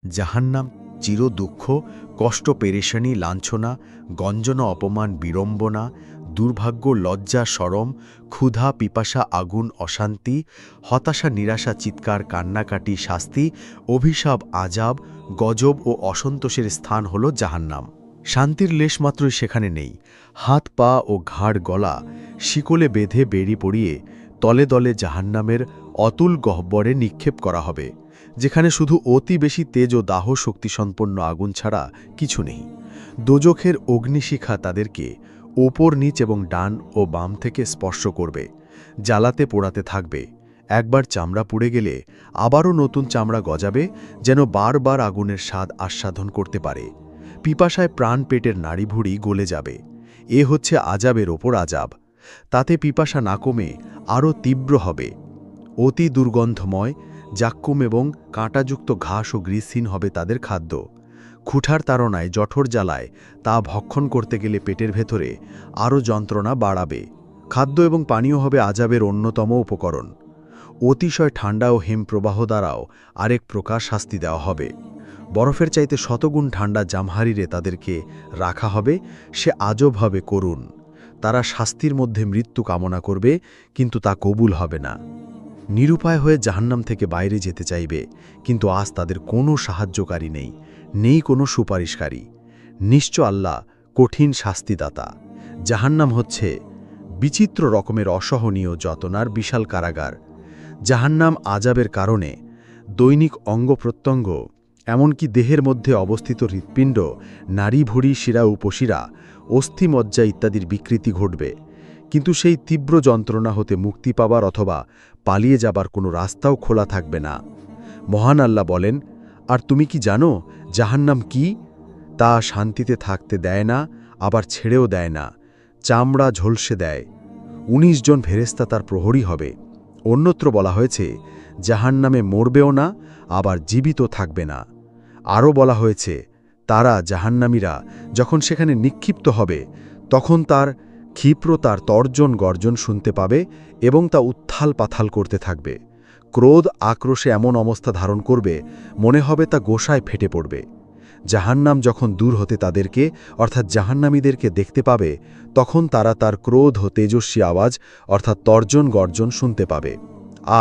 জাহান্নাম চির দুঃখ, কষ্ট, পেরেশানি, লাঞ্ছনা, গঞ্জনা, অপমান, বিড়ম্বনা, দুর্ভাগ্য, লজ্জা, শরম, ক্ষুধা, পিপাসা, আগুন, অশান্তি, হতাশা, নিরাশা, চিৎকার, কান্নাকাটি, শাস্তি, অভিশাপ, আজাব, গজব ও অসন্তোষের স্থান হল জাহান্নাম। শান্তির লেশমাত্রই সেখানে নেই। হাত পা ও ঘাড় গলা শিকলে বেঁধে বেড়ি পড়িয়ে তলে দলে জাহান্নামের অতুল গহ্বরে নিক্ষেপ করা হবে, যেখানে শুধু অতি বেশি তেজ ও দাহ শক্তিসম্পন্ন আগুন ছাড়া কিছু নেই। দোজখের অগ্নিশিখা তাদেরকে ওপর নিচ এবং ডান ও বাম থেকে স্পর্শ করবে, জ্বালাতে পোড়াতে থাকবে। একবার চামড়া পুড়ে গেলে আবারও নতুন চামড়া গজাবে, যেন বারবার আগুনের স্বাদ আস্বাদন করতে পারে। পিপাসায় প্রাণ পেটের নাড়িভুড়ি গলে যাবে। এ হচ্ছে আজাবের ওপর আজাব। তাতে পিপাসা না কমে আরও তীব্র হবে। অতি দুর্গন্ধময়, জাক্কুম এবং কাঁটাযুক্ত ঘাস ও গ্রিসহীন হবে তাদের খাদ্য। খুঁঠার তাড়নায়, জঠর জ্বালায় তা ভক্ষণ করতে গেলে পেটের ভেতরে আরও যন্ত্রণা বাড়াবে। খাদ্য এবং পানীয় হবে আজাবের অন্যতম উপকরণ। অতিশয় ঠান্ডা ও হিমপ্রবাহ দ্বারাও আরেক প্রকার শাস্তি দেওয়া হবে। বরফের চাইতে শতগুণ ঠান্ডা জামহারিরে তাদেরকে রাখা হবে, সে আজব হবে করুণ। তারা শাস্তির মধ্যে মৃত্যু কামনা করবে, কিন্তু তা কবুল হবে না। নিরুপায় হয়ে জাহান্নাম থেকে বাইরে যেতে চাইবে, কিন্তু আজ তাদের কোনো সাহায্যকারী নেই, নেই কোনো সুপারিশকারী। নিশ্চয় আল্লাহ কঠিন শাস্তিদাতা। জাহান্নাম হচ্ছে বিচিত্র রকমের অসহনীয় যতনার বিশাল কারাগার। জাহান্নাম আজাবের কারণে দৈনিক অঙ্গপ্রত্যঙ্গ, এমনকি দেহের মধ্যে অবস্থিত হৃৎপিণ্ড, নাড়িভুড়ি, শিরা, উপশিরা, অস্থিমজ্জা ইত্যাদির বিকৃতি ঘটবে। কিন্তু সেই তীব্র যন্ত্রণা হতে মুক্তি পাবার অথবা পালিয়ে যাবার কোনো রাস্তাও খোলা থাকবে না। মহান আল্লাহ বলেন, আর তুমি কি জানো জাহান্নাম কি? তা শান্তিতে থাকতে দেয় না, আবার ছেড়েও দেয় না। চামড়া ঝলসে দেয়। ১৯ জন ফেরেশতা তার প্রহরী হবে। অন্যত্র বলা হয়েছে, জাহান্নামে মরবেও না, আবার জীবিত থাকবে না। আরও বলা হয়েছে, তারা জাহান্নামীরা যখন সেখানে নিক্ষিপ্ত হবে, তখন তার ক্ষিপ্রতার তর্জন গর্জন শুনতে পাবে এবং তা উত্থাল পাথাল করতে থাকবে। ক্রোধ আক্রোশে এমন অবস্থা ধারণ করবে, মনে হবে তা গোসায় ফেটে পড়বে। জাহান্নাম যখন দূর হতে তাদেরকে, অর্থাৎ জাহান্নামীদেরকে দেখতে পাবে, তখন তারা তার ক্রোধ ও তেজস্বী আওয়াজ, অর্থাৎ তর্জন গর্জন শুনতে পাবে।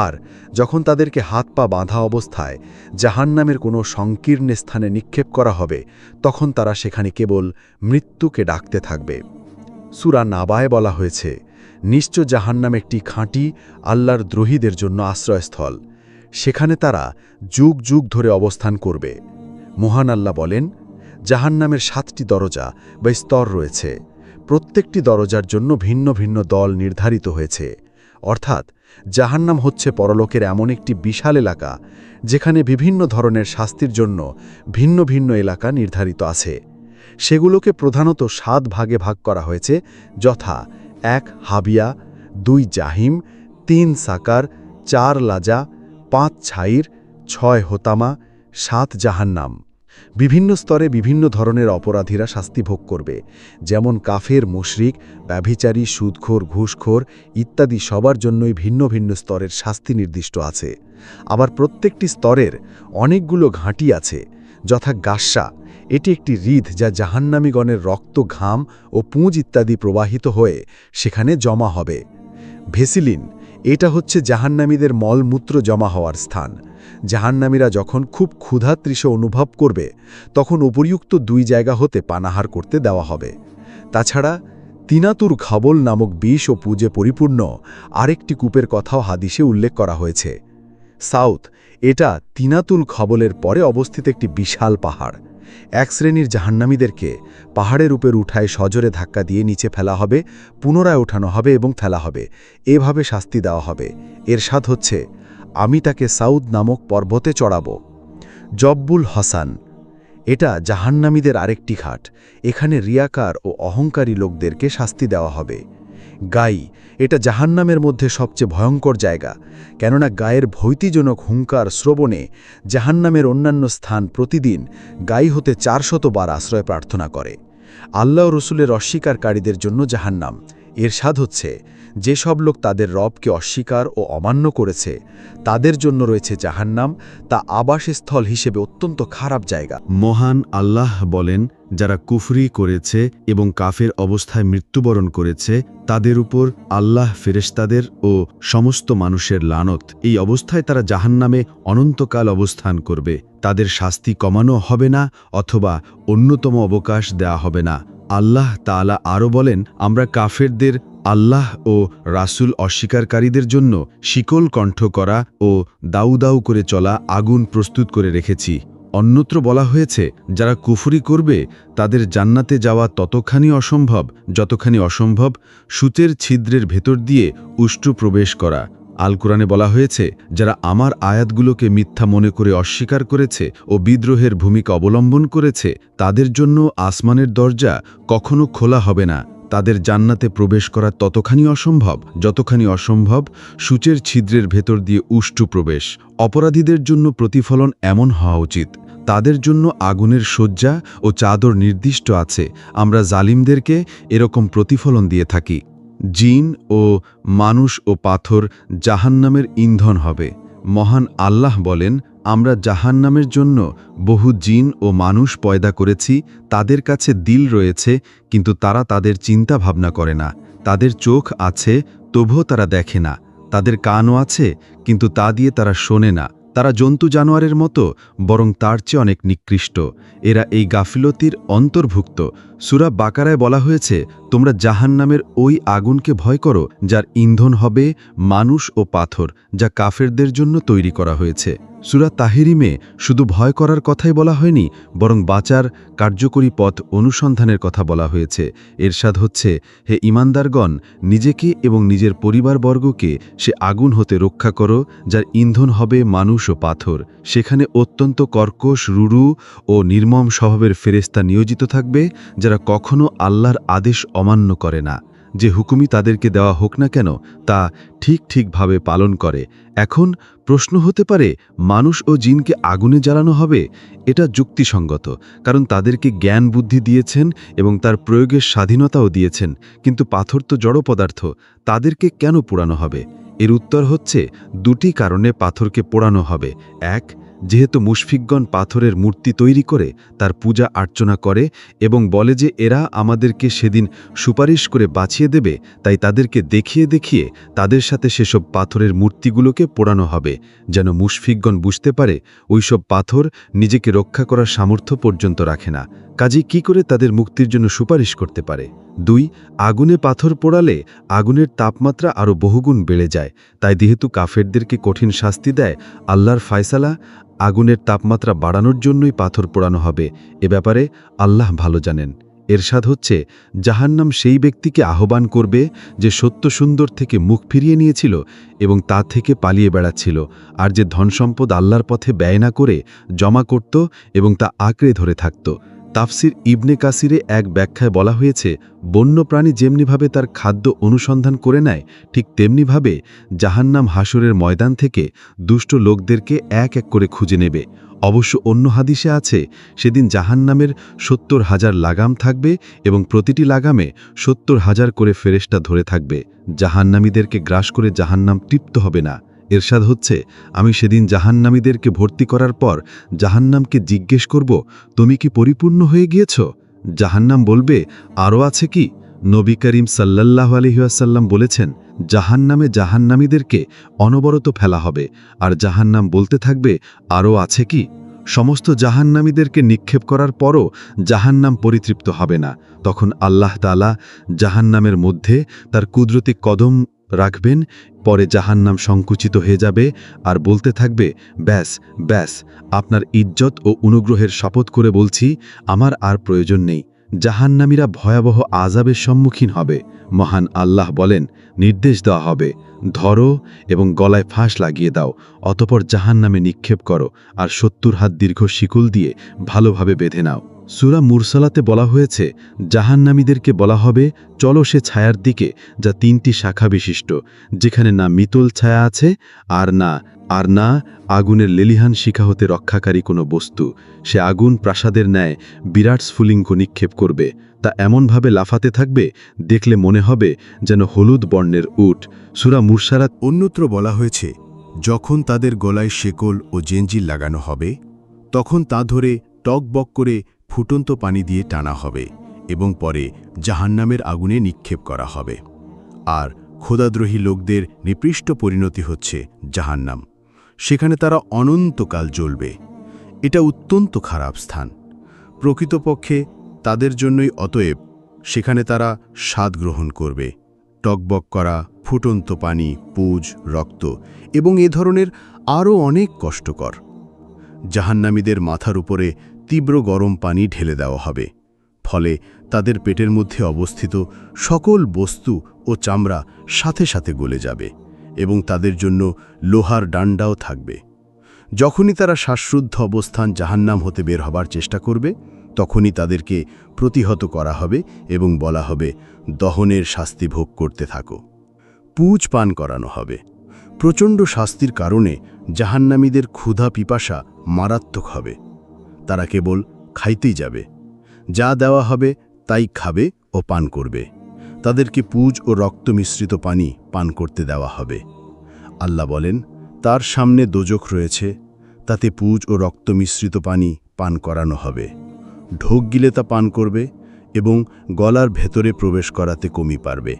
আর যখন তাদেরকে হাত পা বাঁধা অবস্থায় জাহান্নামের কোনো সংকীর্ণ স্থানে নিক্ষেপ করা হবে, তখন তারা সেখানে কেবল মৃত্যুকে ডাকতে থাকবে। সূরা নাবায় বলা হয়েছে, নিশ্চয় জাহান্নাম একটি খাঁটি আল্লাহর দ্রোহীদের জন্য আশ্রয়স্থল। সেখানে তারা যুগ যুগ ধরে অবস্থান করবে। মহান আল্লাহ বলেন, জাহান্নামের 7টি দরজা বা স্তর রয়েছে। প্রত্যেকটি দরজার জন্য ভিন্ন ভিন্ন দল নির্ধারিত হয়েছে। অর্থাৎ জাহান্নাম হচ্ছে পরলোকের এমন একটি বিশাল এলাকা, যেখানে বিভিন্ন ধরনের শাস্তির জন্য ভিন্ন ভিন্ন এলাকা নির্ধারিত আছে। সেগুলোকে প্রধানত 7 ভাগে ভাগ করা হয়েছে, যথা 1 হাবিয়া, 2 জাহিম, 3 সাকার, 4 লাজা, 5 ছাইর, 6 হোতামা, 7 জাহান্নাম। বিভিন্ন স্তরে বিভিন্ন ধরনের অপরাধীরা শাস্তি ভোগ করবে, যেমন কাফের, মুশরিক, ব্যভিচারী, সুদখোর, ঘুষখোর ইত্যাদি সবার জন্যই ভিন্ন ভিন্ন স্তরের শাস্তি নির্দিষ্ট আছে। আবার প্রত্যেকটি স্তরের অনেকগুলো ঘাঁটি আছে, যথা গাস্সা, এটি একটি হৃদ যা জাহান্নামীগণের রক্ত, ঘাম ও পুঁজ ইত্যাদি প্রবাহিত হয়ে সেখানে জমা হবে। ভেসিলিন, এটা হচ্ছে জাহান্নামীদের মলমূত্র জমা হওয়ার স্থান। জাহান্নামীরা যখন খুব ক্ষুধাতৃষ্ণ অনুভব করবে, তখন উপরিউক্ত 2 জায়গা হতে পানাহার করতে দেওয়া হবে। তাছাড়া তিনাতুর খাবল নামক বিষ ও পুজে পরিপূর্ণ আরেকটি কূপের কথাও হাদিসে উল্লেখ করা হয়েছে। সাউথ, এটা তিনাতুল খবলের পরে অবস্থিত একটি বিশাল পাহাড়। এক শ্রেণীর জাহান্নামীদেরকে পাহাড়ের উপর উঠায় সজোরে ধাক্কা দিয়ে নিচে ফেলা হবে, পুনরায় ওঠানো হবে এবং ফেলা হবে। এভাবে শাস্তি দেওয়া হবে। এর স্বাদ হচ্ছে, আমি তাকে সাউদ নামক পর্বতে চড়াব। জব্বুল হসান, এটা জাহান্নামীদের আরেকটি ঘাট। এখানে রিয়াকার ও অহংকারী লোকদেরকে শাস্তি দেওয়া হবে। গাই, এটা জাহান্নামের মধ্যে সবচেয়ে ভয়ঙ্কর জায়গা, কেননা গায়ের ভৈতিজনক হুঙ্কার শ্রবণে জাহান্নামের অন্যান্য স্থান প্রতিদিন গাই হতে 400 বার আশ্রয় প্রার্থনা করে। আল্লাহ রসুলের অস্বীকারীদের জন্য জাহান্নাম, এর স্বাদ হচ্ছে, যেসব লোক তাদের রবকে অস্বীকার ও অমান্য করেছে তাদের জন্য রয়েছে জাহান্নাম, তা আবাসস্থল হিসেবে অত্যন্ত খারাপ জায়গা। মহান আল্লাহ বলেন, যারা কুফরি করেছে এবং কাফের অবস্থায় মৃত্যুবরণ করেছে তাদের উপর আল্লাহ, ফেরেশতাদের ও সমস্ত মানুষের লানত। এই অবস্থায় তারা জাহান্নামে অনন্তকাল অবস্থান করবে। তাদের শাস্তি কমানো হবে না অথবা অন্যতম অবকাশ দেয়া হবে না। আল্লাহ তাআলা আরও বলেন, আমরা কাফেরদের আল্লাহ ও রাসূল অস্বীকারীদের জন্য শিকল কণ্ঠ করা ও দাউ দাউ করে চলা আগুন প্রস্তুত করে রেখেছি। অন্যত্র বলা হয়েছে, যারা কুফরি করবে তাদের জান্নাতে যাওয়া ততখানি অসম্ভব যতখানি অসম্ভব সূচের ছিদ্রের ভেতর দিয়ে উষ্ট্র প্রবেশ করা। আল কোরআনে বলা হয়েছে, যারা আমার আয়াতগুলোকে মিথ্যা মনে করে অস্বীকার করেছে ও বিদ্রোহের ভূমিকা অবলম্বন করেছে তাদের জন্য আসমানের দরজা কখনো খোলা হবে না। তাদের জান্নাতে প্রবেশ করা ততখানি অসম্ভব যতখানি অসম্ভব সূচের ছিদ্রের ভেতর দিয়ে উষ্ট্র প্রবেশ। অপরাধীদের জন্য প্রতিফলন এমন হওয়া উচিত, তাদের জন্য আগুনের শয্যা ও চাদর নির্দিষ্ট আছে। আমরা জালিমদেরকে এরকম প্রতিফলন দিয়ে থাকি। জিন ও মানুষ ও পাথর জাহান্নামের ইন্ধন হবে। মহান আল্লাহ বলেন, আমরা জাহান্নামের জন্য বহু জিন ও মানুষ পয়দা করেছি। তাদের কাছে দিল রয়েছে কিন্তু তারা তাদের চিন্তা ভাবনা করে না। তাদের চোখ আছে তবুও তারা দেখে না। তাদের কানও আছে কিন্তু তা দিয়ে তারা শোনে না। তারা জন্তু জানোয়ারের মতো, বরং তার চেয়ে অনেক নিকৃষ্ট। এরা এই গাফিলতির অন্তর্ভুক্ত। সূরা বাকারায় বলা হয়েছে, তোমরা জাহান্নামের ওই আগুনকে ভয় করো যার ইন্ধন হবে মানুষ ও পাথর, যা কাফেরদের জন্য তৈরি করা হয়েছে। সূরা তাহরিমে শুধু ভয় করার কথাই বলা হয়নি, বরং বাঁচার কার্যকরী পথ অনুসন্ধানের কথা বলা হয়েছে। এরশাদ হচ্ছে, হে ঈমানদারগণ, নিজেকে এবং নিজের পরিবারবর্গকে সে আগুন হতে রক্ষা করো যার ইন্ধন হবে মানুষ ও পাথর। সেখানে অত্যন্ত কর্কশ, রূঢ় ও নির্মম স্বভাবের ফেরেশতা নিয়োজিত থাকবে যারা কখনো আল্লাহর আদেশ অমান্য করে না। যে হুকুমই তাদেরকে দেওয়া হোক না কেন তা ঠিকভাবে পালন করে। এখন প্রশ্ন হতে পারে, মানুষ ও জিনকে আগুনে জ্বালানো হবে? এটা যুক্তিসঙ্গত, কারণ তাদেরকে জ্ঞান বুদ্ধি দিয়েছেন এবং তার প্রয়োগের স্বাধীনতাও দিয়েছেন। কিন্তু পাথর তো জড় পদার্থ, তাদেরকে কেন পোড়ানো হবে? এর উত্তর হচ্ছে, দুটি কারণে পাথরকে পোড়ানো হবে। এক, যেহেতু মুশফিকগণ পাথরের মূর্তি তৈরি করে তার পূজা অর্চনা করে এবং বলে যে এরা আমাদেরকে সেদিন সুপারিশ করে বাঁচিয়ে দেবে, তাই তাদেরকে দেখিয়ে দেখিয়ে তাদের সাথে সেসব পাথরের মূর্তিগুলোকে পোড়ানো হবে, যেন মুশফিকগণ বুঝতে পারে ওইসব পাথর নিজেকে রক্ষা করার সামর্থ্য পর্যন্ত রাখে না, কাজে কি করে তাদের মুক্তির জন্য সুপারিশ করতে পারে। 2, আগুনে পাথর পোড়ালে আগুনের তাপমাত্রা আরও বহুগুণ বেড়ে যায়। তাই যেহেতু কাফেরদেরকে কঠিন শাস্তি দেয়, আল্লাহর ফায়সালা আগুনের তাপমাত্রা বাড়ানোর জন্যই পাথর পোড়ানো হবে। এ ব্যাপারে আল্লাহ ভালো জানেন। এরশাদ হচ্ছে, জাহান্নাম সেই ব্যক্তিকে আহ্বান করবে যে সত্য সুন্দর থেকে মুখ ফিরিয়ে নিয়েছিল এবং তা থেকে পালিয়ে বেড়াচ্ছিল, আর যে ধনসম্পদ আল্লাহর পথে ব্যয় না করে জমা করত এবং তা আঁকড়ে ধরে থাকত। তাফসির ইবনে কাসিরে এক ব্যাখ্যায় বলা হয়েছে, বন্যপ্রাণী যেমনিভাবে তার খাদ্য অনুসন্ধান করে নেয়, ঠিক তেমনিভাবে জাহান্নাম হাসরের ময়দান থেকে দুষ্ট লোকদেরকে এক এক করে খুঁজে নেবে। অবশ্য অন্য হাদিসে আছে, সেদিন জাহান্নামের 70,000 লাগাম থাকবে এবং প্রতিটি লাগামে 70,000 করে ফেরেশতা ধরে থাকবে। জাহান্নামীদেরকে গ্রাস করে জাহান্নাম তৃপ্ত হবে না। এরশাদ হচ্ছে, আমি সেদিন জাহান্নামীদেরকে ভর্তি করার পর জাহান্নামকে জিজ্ঞেস করব, তুমি কি পরিপূর্ণ হয়ে গিয়েছ? জাহান্নাম বলবে, আরও আছে কি? নবী করিম সাল্লাল্লাহু আলাইহি ওয়াসাল্লাম বলেছেন, জাহান্নামে জাহান্নামীদেরকে অনবরত ফেলা হবে, আর জাহান্নাম বলতে থাকবে, আরও আছে কি? সমস্ত জাহান্নামীদেরকে নিক্ষেপ করার পরও জাহান্নাম পরিতৃপ্ত হবে না। তখন আল্লাহ তাআলা জাহান্নামের মধ্যে তার কুদরতি কদম রাখবেন, পরে জাহান্নাম সংকুচিত হয়ে যাবে আর বলতে থাকবে, ব্যাস ব্যাস, আপনার ইজ্জত ও অনুগ্রহের শপথ করে বলছি, আমার আর প্রয়োজন নেই। জাহান্নামীরা ভয়াবহ আযাবের সম্মুখীন হবে। মহান আল্লাহ বলেন, নির্দেশ দেওয়া হবে, ধরো এবং গলায় ফাঁস লাগিয়ে দাও, অতপর জাহান্নামে নিক্ষেপ করো আর 70 হাত দীর্ঘ শিকল দিয়ে ভালোভাবে বেঁধে নাও। সূরা মুরসালাতে বলা হয়েছে, জাহান্নামীদেরকে বলা হবে, চলো সে ছায়ার দিকে যা 3টি শাখা বিশিষ্ট, যেখানে না মিতল ছায়া আছে আর না আর না আগুনের লেলিহান শিখা হতে রক্ষাকারী কোনো বস্তু। সে আগুন প্রাসাদের ন্যায় বিরাট স্ফুলিঙ্গ নিক্ষেপ করবে, তা এমনভাবে লাফাতে থাকবে দেখলে মনে হবে যেন হলুদ বর্ণের উট। সূরা মুরসালাত। অন্যত্র বলা হয়েছে, যখন তাদের গলায় শেকল ও জেঞ্জির লাগানো হবে তখন তা ধরে টকবক করে ফুটন্ত পানি দিয়ে টানা হবে এবং পরে জাহান্নামের আগুনে নিক্ষেপ করা হবে। আর খোদাদ্রোহী লোকদের নিপৃষ্ট পরিণতি হচ্ছে জাহান্নাম। সেখানে তারা অনন্তকাল জ্বলবে। এটা অত্যন্ত খারাপ স্থান। প্রকৃতপক্ষে তাদের জন্যই অতএব সেখানে তারা স্বাদ গ্রহণ করবে, টকবক করা ফুটন্ত পানি, পুজ, রক্ত এবং এ ধরনের আরও অনেক কষ্টকর। জাহান্নামীদের মাথার উপরে তীব্র গরম পানি ঢেলে দেওয়া হবে, ফলে তাদের পেটের মধ্যে অবস্থিত সকল বস্তু ও চামড়া সাথে সাথে গলে যাবে এবং তাদের জন্য লোহার ডান্ডাও থাকবে। যখনই তারা শ্বাসরুদ্ধ অবস্থান জাহান্নাম হতে বের হবার চেষ্টা করবে, তখনই তাদেরকে প্রতিহত করা হবে এবং বলা হবে, দহনের শাস্তি ভোগ করতে থাকো। পুজ পান করানো হবে। প্রচণ্ড শাস্তির কারণে জাহান্নামীদের ক্ষুধা পিপাসা মারাত্মক হবে। তারা কেবল খাইতেই যাবে, যা দেওয়া হবে তাই খাবে ও পান করবে। তাদেরকে পুজ ও রক্ত মিশ্রিত পানি পান করতে দেওয়া হবে। আল্লাহ বলেন, তার সামনে দোজখ রয়েছে, তাতে পুজ ও রক্ত মিশ্রিত পানি পান করানো হবে। ঢোক গিলে তা পান করবে এবং গলার ভেতরে প্রবেশ করাতে কমি পারবে।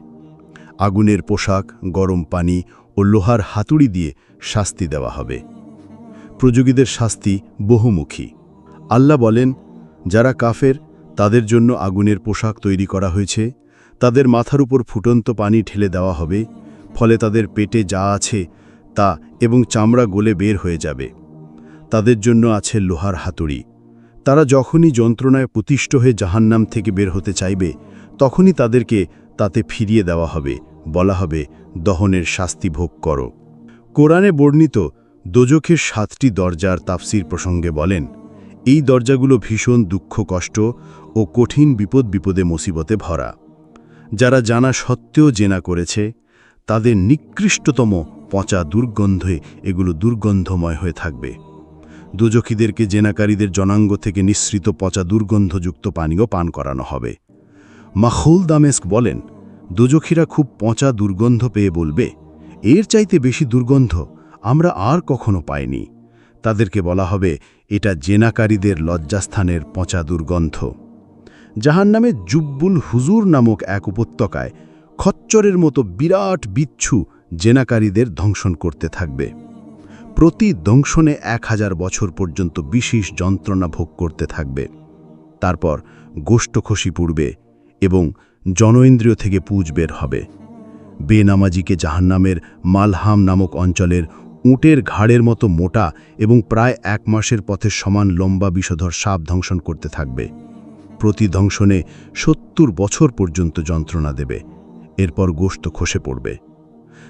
আগুনের পোশাক, গরম পানি ও লোহার হাতুড়ি দিয়ে শাস্তি দেওয়া হবে। প্রযোগীদের শাস্তি বহুমুখী। আল্লাহ বলেন, যারা কাফের তাদের জন্য আগুনের পোশাক তৈরি করা হয়েছে। তাদের মাথার উপর ফুটন্ত পানি ঢেলে দেওয়া হবে, ফলে তাদের পেটে যা আছে তা এবং চামড়া গলে বের হয়ে যাবে। তাদের জন্য আছে লোহার হাতুড়ি। তারা যখনই যন্ত্রণায় প্রতিষ্ঠ হয়ে জাহান্নাম থেকে বের হতে চাইবে, তখনই তাদেরকে তাতে ফিরিয়ে দেওয়া হবে, বলা হবে, দহনের শাস্তি ভোগ করো। কোরআনে বর্ণিত দোজখের 7টি দরজার তাফসির প্রসঙ্গে বলেন, এই দরজাগুলো ভীষণ দুঃখ, কষ্ট ও কঠিন বিপদে মুসিবতে ভরা। যারা জানা সত্ত্বেও জেনা করেছে, তাদের নিকৃষ্টতম পচা দুর্গন্ধে এগুলো দুর্গন্ধময় হয়ে থাকবে। দোজখীদেরকে জেনাকারীদের জনাঙ্গ থেকে নিঃসৃত পচা দুর্গন্ধযুক্ত পানীয় পান করানো হবে। মাখুল দামেস্ক বলেন, দোজখীরা খুব পচা দুর্গন্ধ পেয়ে বলবে, এর চাইতে বেশি দুর্গন্ধ আমরা আর কখনো পাইনি। তাদেরকে বলা হবে, এটা জেনাকারীদের লজ্জাস্থানের পচা দুর্গন্ধ। জাহান্নামে জুব্বুল হুজুর নামক এক উপত্যকায় খচ্চরের মতো বিরাট বিচ্ছু জেনাকারীদের ধ্বংসন করতে থাকবে। প্রতি দংশনে 1000 বছর পর্যন্ত বিশেষ যন্ত্রণা ভোগ করতে থাকবে। তারপর গোষ্ঠ খসি পুড়বে এবং জনইন্দ্রিয় থেকে পুজ বের হবে। বেনামাজিকে জাহান্নামের মালহাম নামক অঞ্চলের উটের ঘাড়ের মতো মোটা এবং প্রায় 1 মাসের পথের সমান লম্বা বিষধর সাপ ধ্বংসন করতে থাকবে। প্রতি দংশনে 70 বছর পর্যন্ত যন্ত্রণা দেবে। এরপর গোশত খসে পড়বে।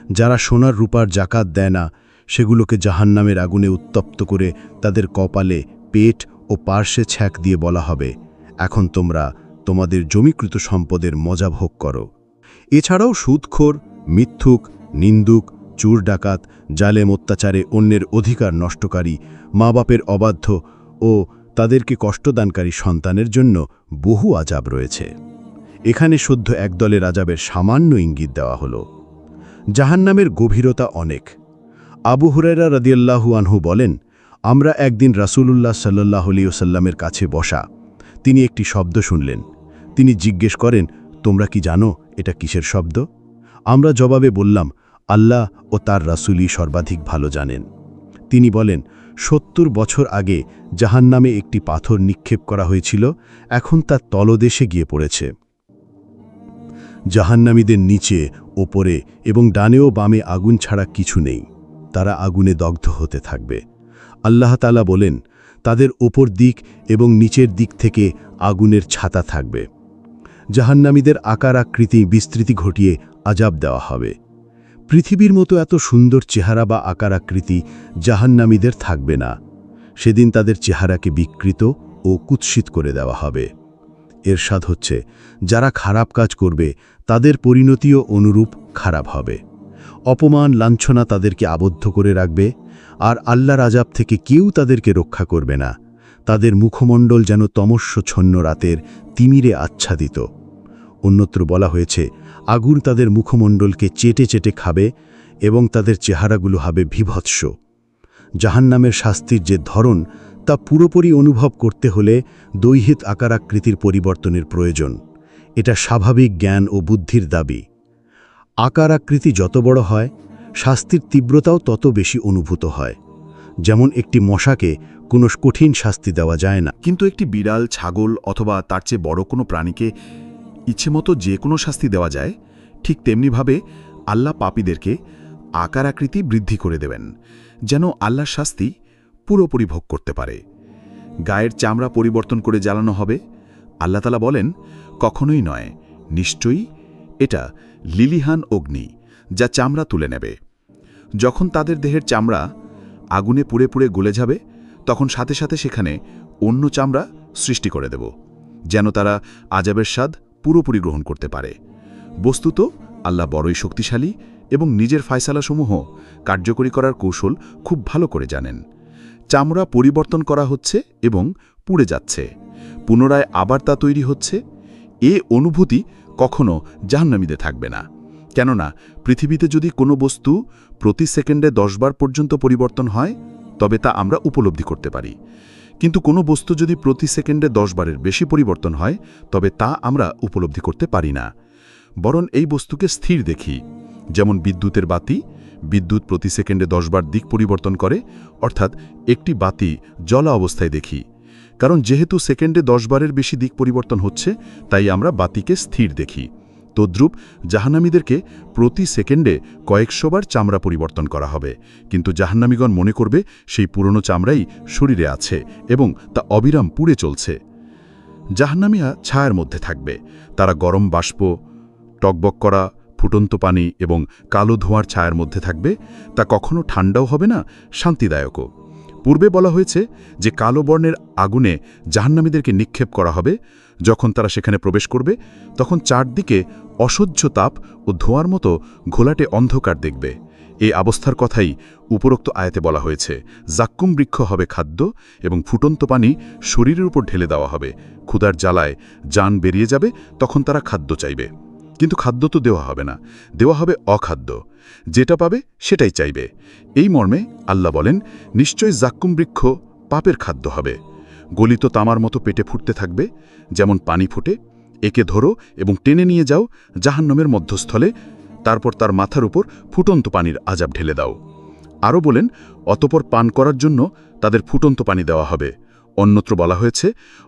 যারা সোনার রূপার জাকাত দেয় না, সেগুলোকে জাহান্নামের আগুনে উত্তপ্ত করে তাদের কপালে, পেট ও পার্শ্বে ছ্যাঁক দিয়ে বলা হবে, এখন তোমরা তোমাদের জমিকৃত সম্পদের মজা ভোগ করো। এছাড়াও সুদখোর, মিথ্যুক, নিন্দুক, চোর ডাকাত, জালেম অত্যাচারে অন্যের অধিকার নষ্টকারী, মা বাপের অবাধ্য ও তাদেরকে কষ্টদানকারী সন্তানের জন্য বহু আযাব রয়েছে। এখানে সদ্য একদলের আযাবের সামান্য ইঙ্গিত দেওয়া হলো। জাহান্নামের গভীরতা অনেক। আবু হুরায়রা রাদিয়াল্লাহু আনহু বলেন, আমরা একদিন রাসূলুল্লাহ সাল্লাল্লাহু আলাইহি ওয়াসাল্লামের কাছে বসা। তিনি একটি শব্দ শুনলেন। তিনি জিজ্ঞেস করেন, তোমরা কি জানো এটা কিসের শব্দ? আমরা জবাবে বললাম, আল্লাহ ও তার রাসূলই সর্বাধিক ভালো জানেন। তিনি বলেন, 70 বছর আগে জাহান্নামে একটি পাথর নিক্ষেপ করা হয়েছিল, এখন তা তলদেশে গিয়ে পড়েছে। জাহান্নামীদের নিচে, ওপরে এবং ডানে ও বামে আগুন ছাড়া কিছু নেই। তারা আগুনে দগ্ধ হতে থাকবে। আল্লাহ তাআলা বলেন, তাদের ওপর দিক এবং নিচের দিক থেকে আগুনের ছাতা থাকবে। জাহান্নামীদের আকার আকৃতি বিস্তৃতি ঘটিয়ে আযাব দেওয়া হবে। পৃথিবীর মতো এত সুন্দর চেহারা বা আকার আকৃতি জাহান্নামীদের থাকবে না। সেদিন তাদের চেহারাকে বিকৃত ও কুৎসিত করে দেওয়া হবে। এরশাদ হচ্ছে, যারা খারাপ কাজ করবে তাদের পরিণতিও অনুরূপ খারাপ হবে। অপমান লাঞ্ছনা তাদেরকে আবদ্ধ করে রাখবে, আর আল্লাহর আযাব থেকে কেউ তাদেরকে রক্ষা করবে না। তাদের মুখমণ্ডল যেন তমস্যচ্ছন্ন রাতের তিমিরে আচ্ছাদিত। অন্যত্র বলা হয়েছে, আগুন তাদের মুখমণ্ডলকে চেটে চেটে খাবে এবং তাদের চেহারাগুলো হবে বিভৎস। জাহান্নামের শাস্তির যে ধরন তা পুরোপুরি অনুভব করতে হলে দৈহিক আকারাকৃতির পরিবর্তনের প্রয়োজন। এটা স্বাভাবিক জ্ঞান ও বুদ্ধির দাবি। আকারাকৃতি যত বড় হয়, শাস্তির তীব্রতাও তত বেশি অনুভূত হয়। যেমন একটি মশাকে কোনো কঠিন শাস্তি দেওয়া যায় না, কিন্তু একটি বিড়াল, ছাগল অথবা তার চেয়ে বড় কোনো প্রাণীকে ইচ্ছেমতো যে কোনো শাস্তি দেওয়া যায়। ঠিক তেমনিভাবে আল্লাহ পাপীদেরকে আকারাকৃতি বৃদ্ধি করে দেবেন, যেন আল্লাহর শাস্তি পুরোপুরি ভোগ করতে পারে। গায়ের চামড়া পরিবর্তন করে জ্বালানো হবে। আল্লাহ তাআলা বলেন, কখনোই নয়, নিশ্চয়ই এটা লিলিহান অগ্নি, যা চামড়া তুলে নেবে। যখন তাদের দেহের চামড়া আগুনে পুড়ে পুড়ে গলে যাবে, তখন সাথে সাথে সেখানে অন্য চামড়া সৃষ্টি করে দেব, যেন তারা আযাবের স্বাদ পুরোপুরি গ্রহণ করতে পারে। বস্তুত আল্লাহ বড়ই শক্তিশালী এবং নিজের ফায়সালাসমূহ কার্যকরী করার কৌশল খুব ভালো করে জানেন। চামড়া পরিবর্তন করা হচ্ছে এবং পুড়ে যাচ্ছে, পুনরায় আবার তা তৈরি হচ্ছে। এ অনুভূতি কখনো জাহান্নামীদের থাকবে না, কেননা পৃথিবীতে যদি কোনো বস্তু প্রতি সেকেন্ডে 10 বার পর্যন্ত পরিবর্তন হয়, তবে তা আমরা উপলব্ধি করতে পারি। কিন্তু কোনো বস্তু যদি প্রতি সেকেন্ডে 10 বারের বেশি পরিবর্তন হয়, তবে তা আমরা উপলব্ধি করতে পারি না। বরং এই বস্তুকে স্থির দেখি। যেমন বিদ্যুতের বাতি, বিদ্যুৎ প্রতি সেকেন্ডে 10 বার দিক পরিবর্তন করে, অর্থাৎ একটি বাতি জ্বলা অবস্থায় দেখি। কারণ যেহেতু সেকেন্ডে 10 বারের বেশি দিক পরিবর্তন হচ্ছে, তাই আমরা বাতিকে স্থির দেখি। তদ্রূপ জাহান্নামীদেরকে প্রতি সেকেন্ডে কয়েকশো বার চামড়া পরিবর্তন করা হবে, কিন্তু জাহান্নামীগণ মনে করবে সেই পুরনো চামড়াই শরীরে আছে এবং তা অবিরাম পুড়ে চলছে। জাহান্নামীরা ছায়ার মধ্যে থাকবে। তারা গরম বাষ্প, টকবক করা ফুটন্ত পানি এবং কালো ধোঁয়ার ছায়ার মধ্যে থাকবে। তা কখনো ঠান্ডাও হবে না, শান্তিদায়কও। পূর্বে বলা হয়েছে যে কালো বর্ণের আগুনে জাহান্নামীদেরকে নিক্ষেপ করা হবে। যখন তারা সেখানে প্রবেশ করবে, তখন চারদিকে অসহ্য তাপ ও ধোঁয়ার মতো ঘোলাটে অন্ধকার দেখবে। এই অবস্থার কথাই উপরোক্ত আয়াতে বলা হয়েছে। জাক্কুম বৃক্ষ হবে খাদ্য এবং ফুটন্ত পানি শরীরের উপর ঢেলে দেওয়া হবে। ক্ষুধার জ্বালায় জান বেরিয়ে যাবে, তখন তারা খাদ্য চাইবে। কিন্তু খাদ্য তো দেওয়া হবে না, দেওয়া হবে অখাদ্য। যেটা পাবে সেটাই চাইবে। এই মর্মে আল্লাহ বলেন, নিশ্চয় জাক্কুম বৃক্ষ পাপের খাদ্য হবে। গলিত তামার মতো পেটে ফুটতে থাকবে, যেমন পানি ফুটে। একে ধরো এবং টেনে নিয়ে যাও জাহান্নামের মধ্যস্থলে, তারপর তার মাথার উপর ফুটন্ত পানির আযাব ঢেলে দাও। আরও বলেন, অতপর পান করার জন্য তাদের ফুটন্ত পানি দেওয়া হবে। অন্যত্র বলা হয়েছে,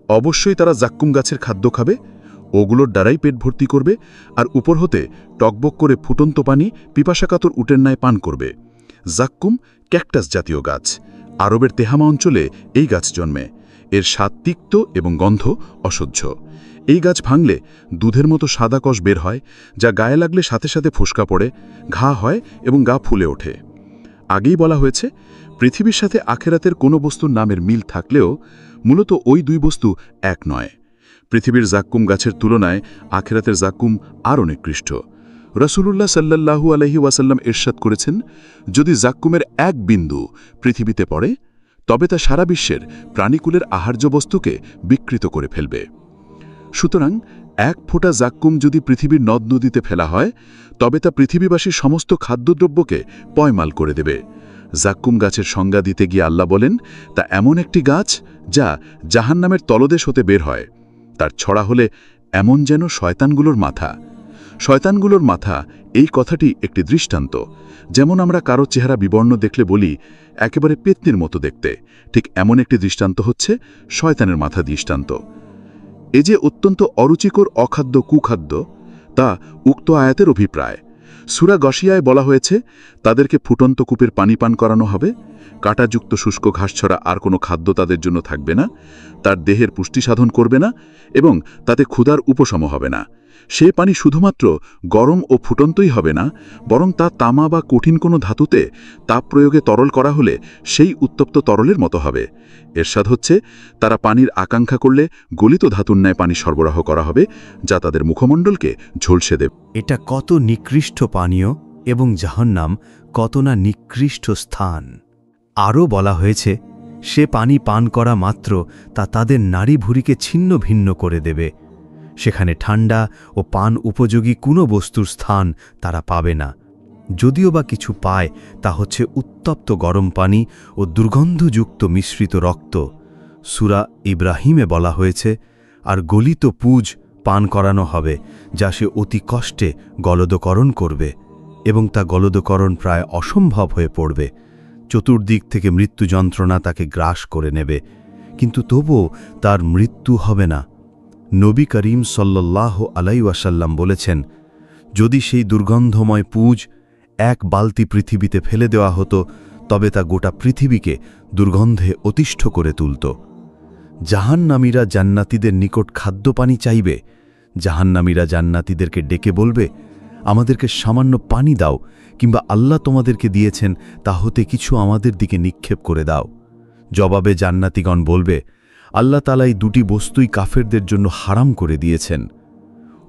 অবশ্যই তারা জাক্কুম গাছের খাদ্য খাবে, ওগুলোর দ্বারাই পেট ভর্তি করবে, আর উপর হতে টকবক করে ফুটন্ত পানি পিপাসাকাতর উটের ন্যায় পান করবে। জাক্কুম ক্যাকটাস জাতীয় গাছ। আরবের তেহামা অঞ্চলে এই গাছ জন্মে। এর স্বাদ তিক্ত এবং গন্ধ অসহ্য। এই গাছ ভাঙলে দুধের মতো সাদা কষ বের হয়, যা গায়ে লাগলে সাথে সাথে ফোসকা পড়ে, ঘা হয় এবং গা ফুলে ওঠে। আগেই বলা হয়েছে, পৃথিবীর সাথে আখেরাতের কোনো বস্তুর নামের মিল থাকলেও মূলত ওই দুই বস্তু এক নয়। পৃথিবীর জাক্কুম গাছের তুলনায় আখেরাতের জাক্কুম আরও নিকৃষ্ট। রাসূলুল্লাহ সাল্লাল্লাহু আলাইহি ওয়াসাল্লাম ইরশাদ করেছেন, যদি জাক্কুমের এক বিন্দু পৃথিবীতে পড়ে, তবে তা সারা বিশ্বের প্রাণীকুলের আহার্য বস্তুকে বিকৃত করে ফেলবে। সুতরাং এক ফোঁটা জাক্কুম যদি পৃথিবীর নদ নদীতে ফেলা হয়, তবে তা পৃথিবীবাসীর সমস্ত খাদ্যদ্রব্যকে পয়মাল করে দেবে। জাক্কুম গাছের সংজ্ঞা দিতে গিয়ে আল্লাহ বলেন, তা এমন একটি গাছ যা জাহান্নামের তলদেশ হতে বের হয়। তার ছড়া হলে এমন যেন শয়তানগুলোর মাথা। শয়তানগুলোর মাথা, এই কথাটি একটি দৃষ্টান্ত। যেমন আমরা কারো চেহারা বিবর্ণ দেখলে বলি, একেবারে পেতনির মতো দেখতে, ঠিক এমন একটি দৃষ্টান্ত হচ্ছে শয়তানের মাথা দৃষ্টান্ত। এ যে অত্যন্ত অরুচিকর অখাদ্য কুখাদ্য, তা উক্ত আয়াতের অভিপ্রায়। সূরা গশিয়ায় বলা হয়েছে, তাদেরকে ফুটন্ত কূপের পানি পান করানো হবে। কাঁটাযুক্ত শুষ্ক ঘাস ছাড়া আর কোনো খাদ্য তাদের জন্য থাকবে না। তার দেহের পুষ্টি সাধন করবে না এবং তাতে ক্ষুধার উপশম হবে না। সে পানি শুধুমাত্র গরম ও ফুটন্তই হবে না, বরং তা তামা বা কঠিন কোনো ধাতুতে তাপ প্রয়োগে তরল করা হলে সেই উত্তপ্ত তরলের মতো হবে। এরশাদ হচ্ছে, তারা পানির আকাঙ্ক্ষা করলে গলিত ধাতুর ন্যায় পানি সরবরাহ করা হবে, যা তাদের মুখমণ্ডলকে ঝলসে দেবে। এটা কত নিকৃষ্ট পানীয় এবং জাহান্নাম কত না নিকৃষ্ট স্থান। আরও বলা হয়েছে, সে পানি পান করা মাত্র তা তাদের নাড়ি ভুঁড়িকে ছিন্ন ভিন্ন করে দেবে। সেখানে ঠান্ডা ও পান উপযোগী কোনো বস্তুর স্থান তারা পাবে না। যদিও বা কিছু পায়, তা হচ্ছে উত্তপ্ত গরম পানি ও দুর্গন্ধযুক্ত মিশ্রিত রক্ত। সূরা ইব্রাহিমে বলা হয়েছে, আর গলিত পুজ পান করানো হবে, যা সে অতি কষ্টে গলদকরণ করবে, এবং তা গলদকরণ প্রায় অসম্ভব হয়ে পড়বে। চতুর্দিক থেকে মৃত্যু যন্ত্রণা তাকে গ্রাস করে নেবে, কিন্তু তবুও তার মৃত্যু হবে না। নবী করিম সাল্লাল্লাহু আলাইহি ওয়াসাল্লাম বলেছেন, যদি সেই দুর্গন্ধময় পুজ এক বালতি পৃথিবীতে ফেলে দেওয়া হতো, তবে তা গোটা পৃথিবীকে দুর্গন্ধে অতিষ্ঠ করে তুলত। জাহান্নামীরা জান্নাতীদের নিকট খাদ্যপানি চাইবে। জাহান্নামীরা জান্নাতীদেরকে ডেকে বলবে, আমাদেরকে সামান্য পানি দাও, কিংবা আল্লাহ তোমাদেরকে দিয়েছেন তা হতে কিছু আমাদের দিকে নিক্ষেপ করে দাও। জবাবে জান্নাতীগণ বলবে, আল্লাহ তাআলা এই দুটি বস্তুই কাফেরদের জন্য হারাম করে দিয়েছেন।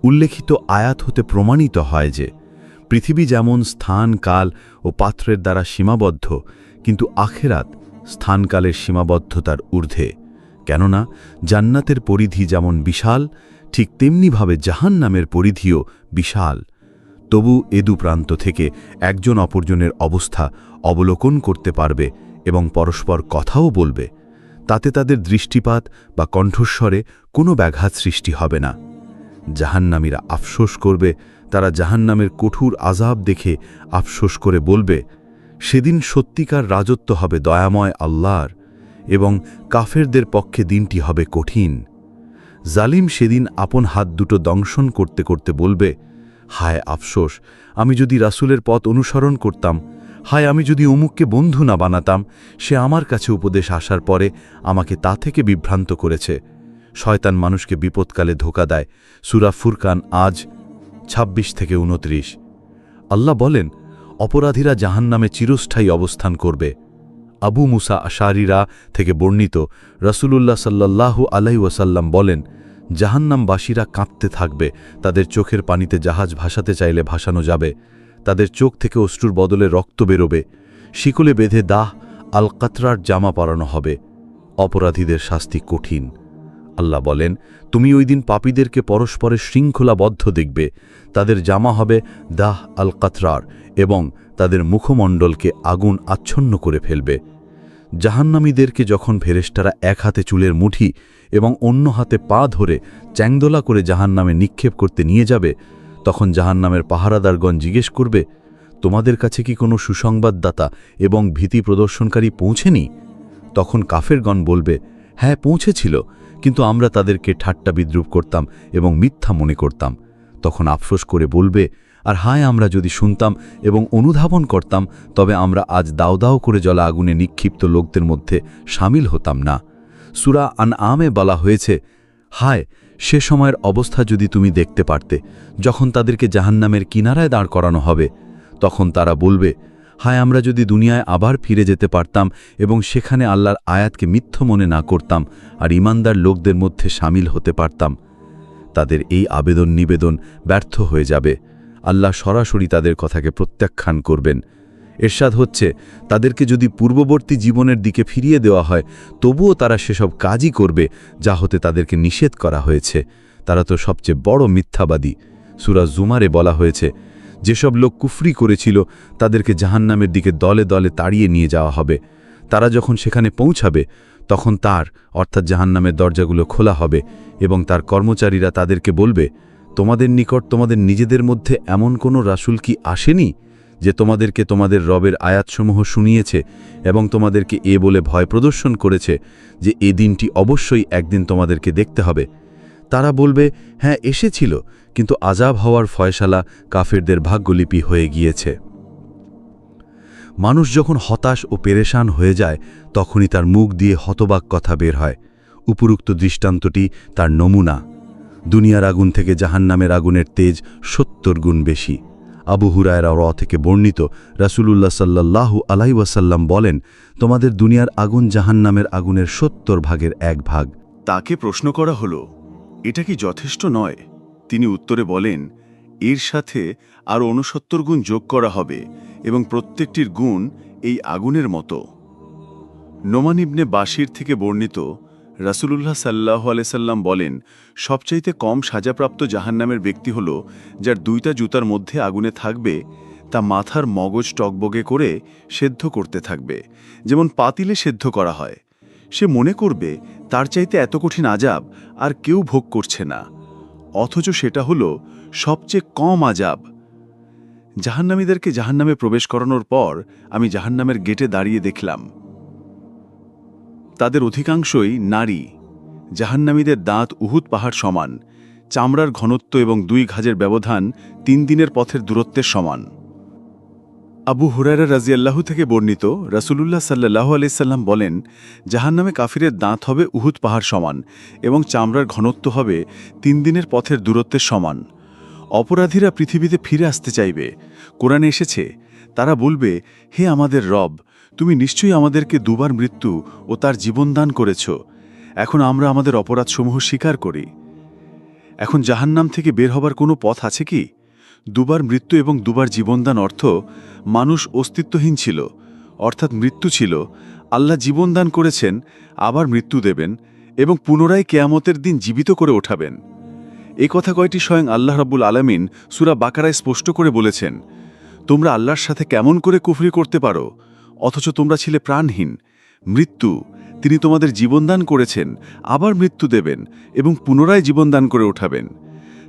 উল্লেখিত আয়াত হতে প্রমাণিত হয় যে পৃথিবী যেমন স্থান, কাল ও পাত্রের দ্বারা সীমাবদ্ধ, কিন্তু আখেরাত স্থানকালের সীমাবদ্ধতার ঊর্ধ্বে। কেননা জান্নাতের পরিধি যেমন বিশাল, ঠিক তেমনিভাবে জাহান্নামের পরিধিও বিশাল। তবু এ দুপ্রান্ত থেকে একজন অপরজনের অবস্থা অবলোকন করতে পারবে এবং পরস্পর কথাও বলবে। তাতে তাদের দৃষ্টিপাত বা কণ্ঠস্বরে কোনো ব্যাঘাত সৃষ্টি হবে না। জাহান্নামীরা আফসোস করবে, তারা জাহান্নামের কঠোর আযাব দেখে আফসোস করে বলবে, সেদিন সত্যিকার রাজত্ব হবে দয়াময় আল্লাহর, এবং কাফেরদের পক্ষে দিনটি হবে কঠিন। জালিম সেদিন আপন হাত দুটো দংশন করতে করতে বলবে, হায় আফসোস, আমি যদি রাসূলের পথ অনুসরণ করতাম, হায় আমি যদি অমুককে বন্ধু না বানাতাম, সে আমার কাছে উপদেশ আসার পরে আমাকে তা থেকে বিভ্রান্ত করেছে। শয়তান মানুষকে বিপদকালে ধোঁকা দেয়। সূরা ফুরকান আজ 26-29। আল্লাহ বলেন, অপরাধীরা জাহান্নামে চিরস্থায়ী অবস্থান করবে। আবু মুসা আশারিরা থেকে বর্ণিত, রাসূলুল্লাহ সাল্লাল্লাহু আলাইহি ওয়াসাল্লাম বলেন, জাহান্নামবাসীরা কাঁপতে থাকবে, তাদের চোখের পানিতে জাহাজ ভাসাতে চাইলে ভাসানো যাবে, তাদের চোখ থেকে অশ্রুর বদলে রক্ত বেরোবে, শিকলে বেঁধে দাহ আল কাতরার জামা পরানো হবে। অপরাধীদের শাস্তি কঠিন। আল্লাহ বলেন, তুমি ওই দিন পাপীদেরকে পরস্পরের শৃঙ্খলাবদ্ধ দেখবে, তাদের জামা হবে দাহ আল কাতরার, এবং তাদের মুখমণ্ডলকে আগুন আচ্ছন্ন করে ফেলবে। জাহান্নামীদেরকে যখন ফেরেশতারা এক হাতে চুলের মুঠি এবং অন্য হাতে পা ধরে চ্যাংদোলা করে জাহান্নামে নিক্ষেপ করতে নিয়ে যাবে, তখন জাহান্নামের পাহারাদারগণ জিজ্ঞেস করবে, তোমাদের কাছে কি কোনো সুসংবাদদাতা এবং ভীতি প্রদর্শনকারী পৌঁছেনি? তখন কাফেরগণ বলবে, হ্যাঁ পৌঁছেছিল, কিন্তু আমরা তাদেরকে ঠাট্টা বিদ্রুপ করতাম এবং মিথ্যা মনে করতাম। তখন আফসোস করে বলবে, আর হায় আমরা যদি শুনতাম এবং অনুধাবন করতাম, তবে আমরা আজ দাও দাও করে জ্বলা আগুনে নিক্ষিপ্ত লোকদের মধ্যে সামিল হতাম না। সূরা আনআমে বলা হয়েছে, হায় সে সময়ের অবস্থা যদি তুমি দেখতে পারতে, যখন তাদেরকে জাহান্নামের কিনারায় দাঁড় করানো হবে। তখন তারা বলবে, হায় আমরা যদি দুনিয়ায় আবার ফিরে যেতে পারতাম এবং সেখানে আল্লাহর আয়াতকে মিথ্য মনে না করতাম আর ঈমানদার লোকদের মধ্যে সামিল হতে পারতাম। তাদের এই আবেদন নিবেদন ব্যর্থ হয়ে যাবে। আল্লাহ সরাসরি তাদের কথাকে প্রত্যাখ্যান করবেন। এরশাদ হচ্ছে, তাদেরকে যদি পূর্ববর্তী জীবনের দিকে ফিরিয়ে দেওয়া হয়, তবুও তারা সেসব কাজই করবে যা হতে তাদেরকে নিষেধ করা হয়েছে। তারা তো সবচেয়ে বড় মিথ্যাবাদী। সূরা জুমারে বলা হয়েছে, যেসব লোক কুফরি করেছিল তাদেরকে জাহান্নামের দিকে দলে দলে তাড়িয়ে নিয়ে যাওয়া হবে। তারা যখন সেখানে পৌঁছাবে, তখন তার অর্থাৎ জাহান্নামের দরজাগুলো খোলা হবে এবং তার কর্মচারীরা তাদেরকে বলবে, তোমাদের নিকট তোমাদের নিজেদের মধ্যে এমন কোনো রাসূল কি আসেনি যে তোমাদেরকে তোমাদের রবের আয়াতসমূহ শুনিয়েছে এবং তোমাদেরকে এ বলে ভয় প্রদর্শন করেছে যে এ দিনটি অবশ্যই একদিন তোমাদেরকে দেখতে হবে? তারা বলবে, হ্যাঁ এসেছিল, কিন্তু আযাব হওয়ার ফয়সালা কাফেরদের ভাগ্যলিপি হয়ে গিয়েছে। মানুষ যখন হতাশ ও পেরেশান হয়ে যায়, তখনই তার মুখ দিয়ে হতবাক কথা বের হয়। উপরোক্ত দৃষ্টান্তটি তার নমুনা। দুনিয়ার আগুন থেকে জাহান্নামের আগুনের তেজ 70 গুণ বেশি। আবু হুরায়রা থেকে বর্ণিত, রাসূলুল্লাহ সাল্লাল্লাহু আলাইহি ওয়াসাল্লাম বলেন, তোমাদের দুনিয়ার আগুন জাহান্নামের আগুনের 70 ভাগের 1 ভাগ। তাকে প্রশ্ন করা হলো, এটা কি যথেষ্ট নয়? তিনি উত্তরে বলেন, এর সাথে আরও ৬৯ গুণ যোগ করা হবে এবং প্রত্যেকটির গুণ এই আগুনের মতো। নোমান ইবনে বাশির থেকে বর্ণিত, রাসূলুল্লাহ সাল্লাল্লাহু আলাইহি সাল্লাম বলেন, সবচাইতে কম সাজাপ্রাপ্ত জাহান্নামের ব্যক্তি হল যার দুইটা জুতার মধ্যে আগুনে থাকবে, তা মাথার মগজ টকবগে করে সেদ্ধ করতে থাকবে, যেমন পাতিলে সেদ্ধ করা হয়। সে মনে করবে তার চাইতে এত কঠিন আযাব আর কেউ ভোগ করছে না, অথচ সেটা হল সবচেয়ে কম আযাব। জাহান্নামীদেরকে জাহান্নামে প্রবেশ করানোর পর আমি জাহান্নামের গেটে দাঁড়িয়ে দেখলাম, তাদের অধিকাংশই নারী। জাহান্নামীদের দাঁত উহুদ পাহাড় সমান, চামড়ার ঘনত্ব এবং 2 গজের ব্যবধান 3 দিনের পথের দূরত্বের সমান। আবু হুরায়রা রাদিয়াল্লাহু থেকে বর্ণিত, রাসূলুল্লাহ সাল্লাল্লাহু আলাইহি সাল্লাম বলেন, জাহান্নামে কাফিরের দাঁত হবে উহুদ পাহাড় সমান এবং চামড়ার ঘনত্ব হবে 3 দিনের পথের দূরত্বের সমান। অপরাধীরা পৃথিবীতে ফিরে আসতে চাইবে। কোরআনে এসেছে, তারা বলবে, হে আমাদের রব, তুমি নিশ্চয়ই আমাদেরকে 2 বার মৃত্যু ও তার জীবন দান করেছ। এখন আমরা আমাদের অপরাধসমূহ স্বীকার করি। এখন জাহান্নাম থেকে বের হবার কোনো পথ আছে কি? 2 বার মৃত্যু এবং 2 বার জীবনদান অর্থ মানুষ অস্তিত্বহীন ছিল, অর্থাৎ মৃত্যু ছিল। আল্লাহ জীবনদান করেছেন, আবার মৃত্যু দেবেন এবং পুনরায় কিয়ামতের দিন জীবিত করে ওঠাবেন। এই কথা কয়টি স্বয়ং আল্লাহ রাব্বুল আলামিন সূরা বাকারায় স্পষ্ট করে বলেছেন। তোমরা আল্লাহর সাথে কেমন করে কুফরি করতে পারো, অথচ তোমরা ছিলে প্রাণহীন। মৃত্যু, তিনি তোমাদের জীবনদান করেছেন, আবার মৃত্যু দেবেন এবং পুনরায় জীবনদান করে ওঠাবেন।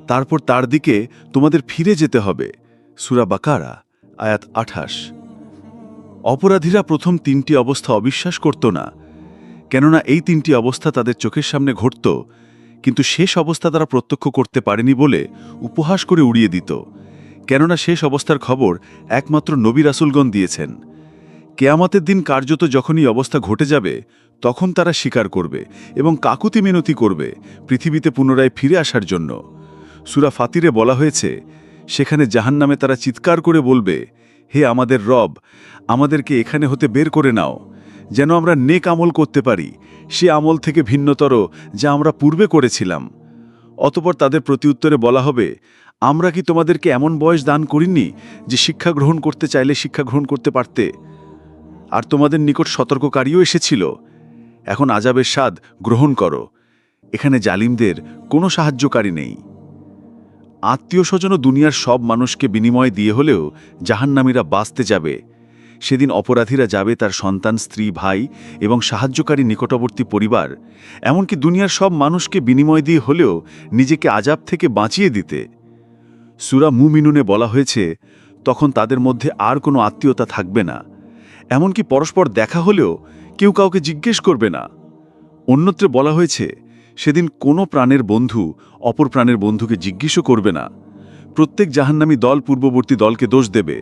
তারপর তার দিকে তোমাদের ফিরে যেতে হবে। সূরা বাকারা আয়াত 28। অপরাধীরা প্রথম 3টি অবস্থা অবিশ্বাস করত না, কেননা এই 3টি অবস্থা তাদের চোখের সামনে ঘটত, কিন্তু শেষ অবস্থা তারা প্রত্যক্ষ করতে পারেনি বলে উপহাস করে উড়িয়ে দিত, কেননা শেষ অবস্থার খবর একমাত্র নবী রাসূলগণ দিয়েছেন। কিয়ামতের দিন কার্যত যখনই অবস্থা ঘটে যাবে, তখন তারা স্বীকার করবে এবং কাকুতি মিনতি করবে পৃথিবীতে পুনরায় ফিরে আসার জন্য। সূরা ফাতিরে বলা হয়েছে, সেখানে জাহান্নামে তারা চিৎকার করে বলবে, হে আমাদের রব, আমাদেরকে এখানে হতে বের করে নাও, যেন আমরা নেক আমল করতে পারি, সে আমল থেকে ভিন্নতর যা আমরা পূর্বে করেছিলাম। অতঃপর তাদের প্রতিউত্তরে বলা হবে, আমরা কি তোমাদেরকে এমন বয়স দান করিনি যে শিক্ষা গ্রহণ করতে চাইলে শিক্ষা গ্রহণ করতে পারতে? আর তোমাদের নিকট সতর্ককারীও এসেছিল। এখন আযাবের স্বাদ গ্রহণ করো। এখানে জালিমদের কোনো সাহায্যকারী নেই। আত্মীয় স্বজন ও দুনিয়ার সব মানুষকে বিনিময় দিয়ে হলেও জাহান্নামীরা বাঁচতে যাবে। সেদিন অপরাধীরা যাবে তার সন্তান, স্ত্রী, ভাই এবং সাহায্যকারী নিকটবর্তী পরিবার, এমনকি দুনিয়ার সব মানুষকে বিনিময় দিয়ে হলেও নিজেকে আযাব থেকে বাঁচিয়ে দিতে। সূরা মুমিনুনে বলা হয়েছে, তখন তাদের মধ্যে আর কোনো আত্মীয়তা থাকবে না, এমনকি পরস্পর দেখা হলেও কেউ কাউকে জিজ্ঞেস করবে না। অন্যত্রে বলা হয়েছে, সেদিন কোনো প্রাণের বন্ধু অপর প্রাণের বন্ধুকে জিজ্ঞেসও করবে না। প্রত্যেক জাহান্নামী দল পূর্ববর্তী দলকে দোষ দেবে।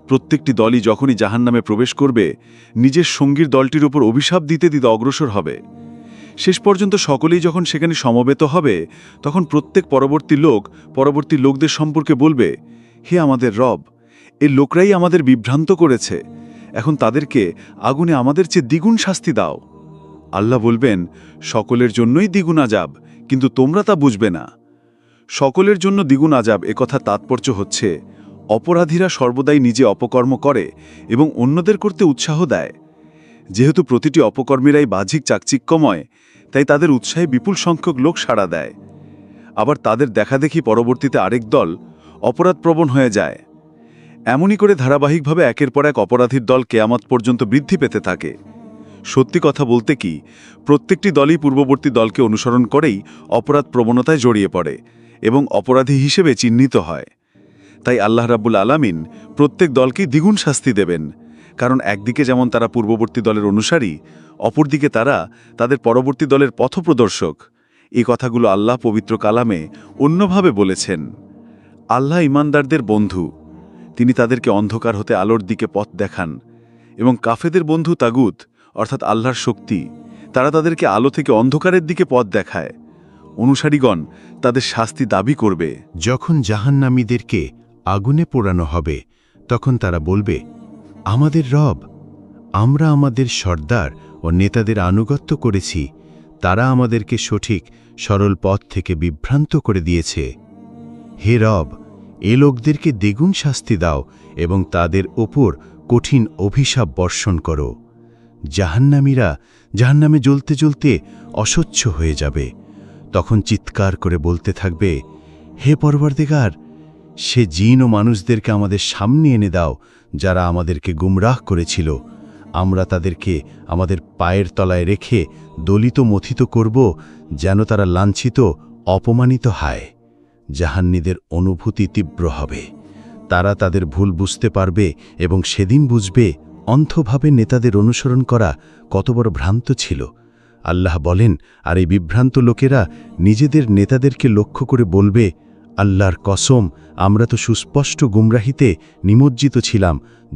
প্রত্যেকটি দলই যখনই জাহান্নামে প্রবেশ করবে, নিজের সঙ্গীর দলটির উপর অভিশাপ দিতে দিতে অগ্রসর হবে। শেষ পর্যন্ত সকলেই যখন সেখানে সমবেত হবে, তখন প্রত্যেক পরবর্তী লোকদের সম্পর্কে বলবে, হে আমাদের রব, এই লোকরাই আমাদের বিভ্রান্ত করেছে, এখন তাদেরকে আগুনে আমাদের চেয়ে দ্বিগুণ শাস্তি দাও। আল্লাহ বলবেন, সকলের জন্যই দ্বিগুণ আযাব, কিন্তু তোমরা তা বুঝবে না। সকলের জন্য দ্বিগুণ আযাব একথা তাৎপর্য হচ্ছে, অপরাধীরা সর্বদাই নিজে অপকর্ম করে এবং অন্যদের করতে উৎসাহ দেয়। যেহেতু প্রতিটি অপকর্মীরাই বাহ্যিক চাকচিক্যময়, তাই তাদের উৎসাহে বিপুল সংখ্যক লোক সাড়া দেয়। আবার তাদের দেখাদেখি পরবর্তীতে আরেক দল অপরাধপ্রবণ হয়ে যায়। এমনই করে ধারাবাহিকভাবে একের পর এক অপরাধীর দল কিয়ামত পর্যন্ত বৃদ্ধি পেতে থাকে। সত্যি কথা বলতে কি, প্রত্যেকটি দলই পূর্ববর্তী দলকে অনুসরণ করেই অপরাধ প্রবণতায় জড়িয়ে পড়ে এবং অপরাধী হিসেবে চিহ্নিত হয়। তাই আল্লাহ রাব্বুল আলামিন প্রত্যেক দলকেই দ্বিগুণ শাস্তি দেবেন, কারণ একদিকে যেমন তারা পূর্ববর্তী দলের অনুসারী, অপরদিকে তারা তাদের পরবর্তী দলের পথপ্রদর্শক। এই কথাগুলো আল্লাহ পবিত্র কালামে অন্যভাবে বলেছেন। আল্লাহ ঈমানদারদের বন্ধু, তিনি তাদেরকে অন্ধকার হতে আলোর দিকে পথ দেখান, এবং কাফেরদের বন্ধু তাগুত অর্থাৎ আল্লাহর শক্তি, তারা তাদেরকে আলো থেকে অন্ধকারের দিকে পথ দেখায়। অনুসারীগণ তাদের শাস্তি দাবি করবে। যখন জাহান্নামীদেরকে আগুনে পোড়ানো হবে, তখন তারা বলবে, আমাদের রব, আমরা আমাদের সর্দার ও নেতাদের আনুগত্য করেছি, তারা আমাদেরকে সঠিক সরল পথ থেকে বিভ্রান্ত করে দিয়েছে। হে রব, এ লোকদেরকে দ্বিগুণ শাস্তি দাও এবং তাদের ওপর কঠিন অভিশাপ বর্ষণ করো। জাহান্নামীরা জাহান্নামে জ্বলতে জ্বলতে অসহ্য হয়ে যাবে। তখন চিৎকার করে বলতে থাকবে, হে পরওয়ারদিগার, সে জিন ও মানুষদেরকে আমাদের সামনে এনে দাও যারা আমাদেরকে গুমরাহ করেছিল। আমরা তাদেরকে আমাদের পায়ের তলায় রেখে দলিত মথিত করব, যেন তারা লাঞ্ছিত অপমানিত হয়। জাহান্নীদের অনুভূতি তীব্র হবে। তারা তাদের ভুল বুঝতে পারবে এবং সেদিন বুঝবে অন্ধভাবে নেতাদের অনুসরণ করা কত বড় ভ্রান্ত ছিল। আল্লাহ বলেন, আর এই বিভ্রান্ত লোকেরা নিজেদের নেতাদেরকে লক্ষ্য করে বলবে, আল্লাহর কসম, আমরা তো সুস্পষ্ট গুমরাহিতে নিমজ্জিত ছিলাম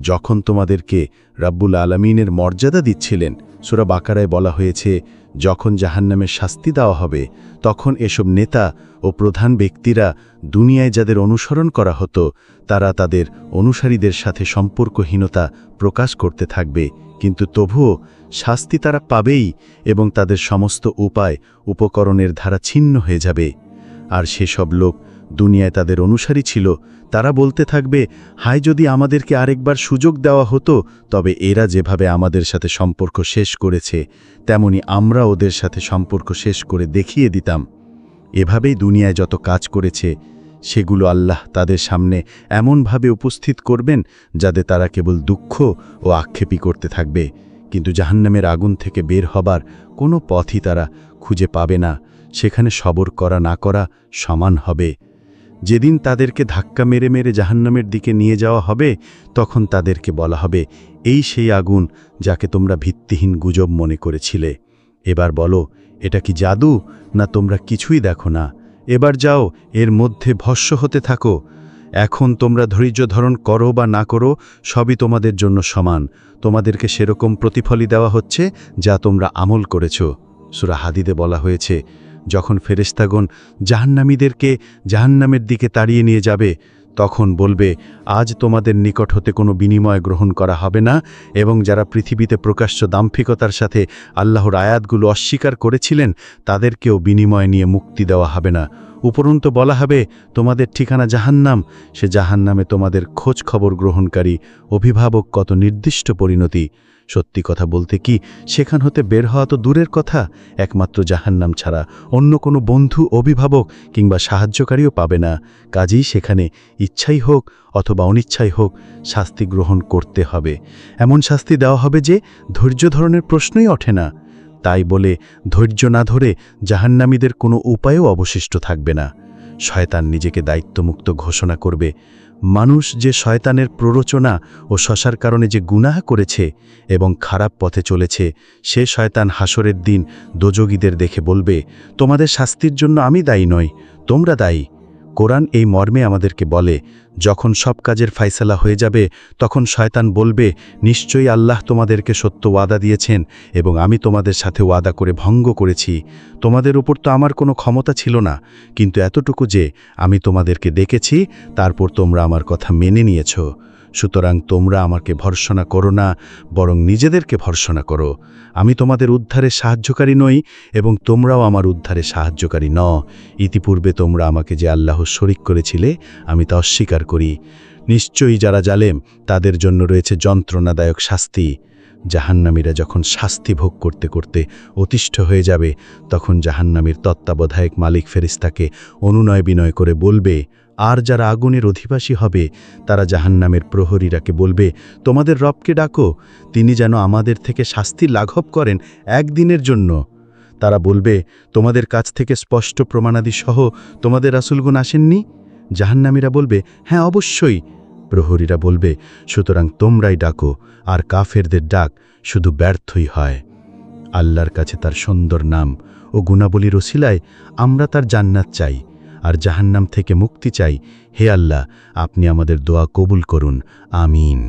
যখন তোমাদেরকে রাব্বুল আলামিনের মর্যাদা দিচ্ছিলেন। সূরা বাকারায় বলা হয়েছে, যখন জাহান্নামের শাস্তি দেওয়া হবে তখন এসব নেতা ও প্রধান ব্যক্তিরা দুনিয়ায় যাদের অনুসরণ করা হতো তারা তাদের অনুসারীদের সাথে সম্পর্কহীনতা প্রকাশ করতে থাকবে, কিন্তু তবুও শাস্তি তারা পাবেই এবং তাদের সমস্ত উপায় উপকরণের ধারা ছিন্ন হয়ে যাবে। আর সেসব লোক দুনিয়ায় তাদের অনুসারী ছিল, তারা বলতে থাকবে, হায় যদি আমাদেরকে আরেকবার সুযোগ দেওয়া হতো, তবে এরা যেভাবে আমাদের সাথে সম্পর্ক শেষ করেছে তেমনি আমরা ওদের সাথে সম্পর্ক শেষ করে দেখিয়ে দিতাম। এভাবেই দুনিয়ায় যত কাজ করেছে সেগুলো আল্লাহ তাদের সামনে এমনভাবে উপস্থিত করবেন যাতে তারা কেবল দুঃখ ও আক্ষেপই করতে থাকবে, কিন্তু জাহান্নামের আগুন থেকে বের হবার কোনো পথই তারা খুঁজে পাবে না। সেখানে সবর করা না করা সমান হবে। যেদিন তাদেরকে ধাক্কা মেরে মেরে জাহান্নামের দিকে নিয়ে যাওয়া হবে তখন তাদেরকে বলা হবে, এই সেই আগুন যাকে তোমরা ভিত্তিহীন গুজব মনে করেছিলে। এবার বলো, এটা কি জাদু, না তোমরা কিছুই দেখো না? এবার যাও, এর মধ্যে ভস্ম হতে থাকো। এখন তোমরা ধৈর্য ধারণ করো বা না করো সবই তোমাদের জন্য সমান। তোমাদেরকে সেরকম প্রতিফলই দেওয়া হচ্ছে যা তোমরা আমল করেছ। সূরা হাদীদে বলা হয়েছে, যখন ফেরেশতাগণ জাহান্নামীদেরকে জাহান্নামের দিকে তাড়িয়ে নিয়ে যাবে তখন বলবে, আজ তোমাদের নিকট হতে কোনো বিনিময় গ্রহণ করা হবে না, এবং যারা পৃথিবীতে প্রকাশ্য দাম্ভিকতার সাথে আল্লাহর আয়াতগুলো অস্বীকার করেছিলেন তাদেরকেও বিনিময় নিয়ে মুক্তি দেওয়া হবে না। উপরন্তু বলা হবে, তোমাদের ঠিকানা জাহান্নাম। সে জাহান্নামে তোমাদের খোঁজ খবর গ্রহণকারী অভিভাবক কত নির্দিষ্ট পরিণতি। সত্যি কথা বলতে কি, সেখান হতে বের হওয়া তো দূরের কথা, একমাত্র জাহান্নাম ছাড়া অন্য কোনো বন্ধু, অভিভাবক কিংবা সাহায্যকারীও পাবে না। কাজেই সেখানে ইচ্ছাই হোক অথবা অনিচ্ছাই হোক শাস্তি গ্রহণ করতে হবে। এমন শাস্তি দেওয়া হবে যে ধৈর্য ধরনের প্রশ্নই ওঠে না। তাই বলে ধৈর্য না ধরে জাহান্নামীদের কোনো উপায়ও অবশিষ্ট থাকবে না। শয়তান নিজেকে দায়িত্বমুক্ত ঘোষণা করবে। মানুষ যে শয়তানের প্ররোচনা ও শশার কারণে যে গুনাহ করেছে এবং খারাপ পথে চলেছে, সে শয়তান হাসরের দিন দোজগীদের দেখে বলবে, তোমাদের শাস্তির জন্য আমি দায়ী নই, তোমরা দায়ী। কোরআন এই মর্মে আমাদেরকে বলে, যখন সব কাজের ফায়সালা হয়ে যাবে তখন শয়তান বলবে, নিশ্চয়ই আল্লাহ তোমাদেরকে সত্য ওয়াদা দিয়েছেন এবং আমি তোমাদের সাথে ওয়াদা করে ভঙ্গ করেছি। তোমাদের উপর তো আমার কোনো ক্ষমতা ছিল না, কিন্তু এতটুকু যে আমি তোমাদেরকে ডেকেছি তারপর তোমরা আমার কথা মেনে নিয়েছ। সুতরাং তোমরা আমাকে ভর্ৎসনা করো না, বরং নিজেদেরকে ভর্ৎসনা করো। আমি তোমাদের উদ্ধারে সাহায্যকারী নই এবং তোমরাও আমার উদ্ধারে সাহায্যকারী ন। ইতিপূর্বে তোমরা আমাকে যে আল্লাহর শরীক করেছিলে আমি তা অস্বীকার করি। নিশ্চয়ই যারা জালেম তাদের জন্য রয়েছে যন্ত্রণাদায়ক শাস্তি। জাহান্নামীরা যখন শাস্তি ভোগ করতে করতে অতিষ্ঠ হয়ে যাবে তখন জাহান্নামীর তত্ত্বাবধায়ক মালিক ফেরেশতাকে অনুনয় বিনয় করে বলবে, আর যারা আগুনের অধিবাসী হবে তারা জাহান্নামের প্রহরীরাকে বলবে, তোমাদের রবকে ডাকো, তিনি যেন আমাদের থেকে শাস্তি লাঘব করেন একদিনের জন্য। তারা বলবে, তোমাদের কাছ থেকে স্পষ্ট প্রমাণাদি সহ তোমাদের রাসূলগণ আসেননি? জাহান্নামীরা বলবে, হ্যাঁ অবশ্যই। প্রহরীরা বলবে, সুতরাং তোমরাই ডাকো, আর কাফেরদের ডাক শুধু ব্যর্থই হয়। আল্লাহর কাছে তার সুন্দর নাম ও গুণাবলীর ওসিলায় আমরা তার জান্নাত চাই আর জাহান্নাম থেকে মুক্তি চাই। হে আল্লাহ, আপনি আমাদের দোয়া কবুল করুন, আমিন।